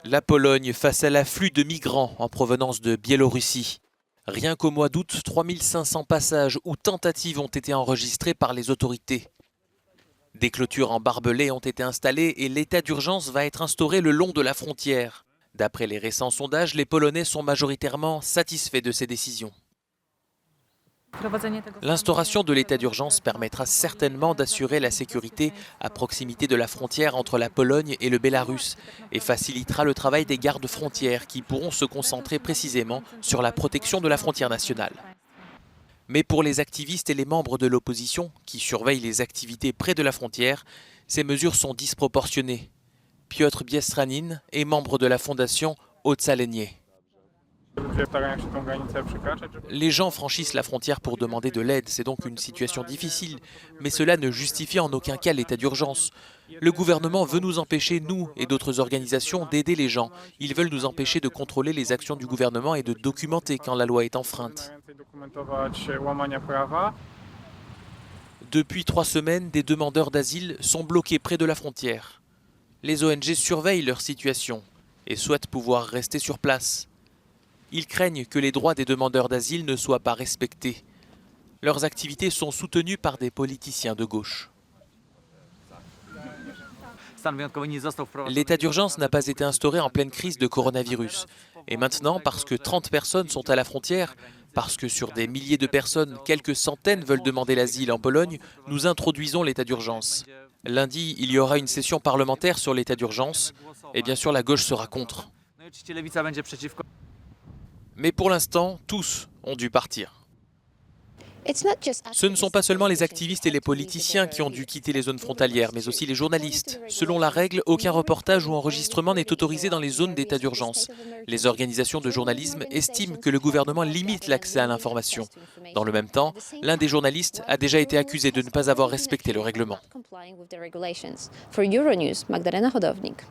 La Pologne face à l'afflux de migrants en provenance de Biélorussie. Rien qu'au mois d'août, 3500 passages ou tentatives ont été enregistrés par les autorités. Des clôtures en barbelés ont été installées et l'état d'urgence va être instauré le long de la frontière. D'après les récents sondages, les Polonais sont majoritairement satisfaits de ces décisions. L'instauration de l'état d'urgence permettra certainement d'assurer la sécurité à proximité de la frontière entre la Pologne et le Bélarus et facilitera le travail des gardes frontières qui pourront se concentrer précisément sur la protection de la frontière nationale. Mais pour les activistes et les membres de l'opposition qui surveillent les activités près de la frontière, ces mesures sont disproportionnées. Piotr Biestranin est membre de la fondation Ocalenie. Les gens franchissent la frontière pour demander de l'aide, c'est donc une situation difficile, mais cela ne justifie en aucun cas l'état d'urgence. Le gouvernement veut nous empêcher, nous et d'autres organisations, d'aider les gens. Ils veulent nous empêcher de contrôler les actions du gouvernement et de documenter quand la loi est enfreinte. Depuis 3 semaines, des demandeurs d'asile sont bloqués près de la frontière. Les ONG surveillent leur situation et souhaitent pouvoir rester sur place. Ils craignent que les droits des demandeurs d'asile ne soient pas respectés. Leurs activités sont soutenues par des politiciens de gauche. L'état d'urgence n'a pas été instauré en pleine crise de coronavirus. Et maintenant, parce que 30 personnes sont à la frontière, parce que sur des milliers de personnes, quelques centaines veulent demander l'asile en Pologne, nous introduisons l'état d'urgence. Lundi, il y aura une session parlementaire sur l'état d'urgence, et bien sûr la gauche sera contre. Mais pour l'instant, tous ont dû partir. Ce ne sont pas seulement les activistes et les politiciens qui ont dû quitter les zones frontalières, mais aussi les journalistes. Selon la règle, aucun reportage ou enregistrement n'est autorisé dans les zones d'état d'urgence. Les organisations de journalisme estiment que le gouvernement limite l'accès à l'information. Dans le même temps, l'un des journalistes a déjà été accusé de ne pas avoir respecté le règlement. For Euronews, Magdalena Hodownik.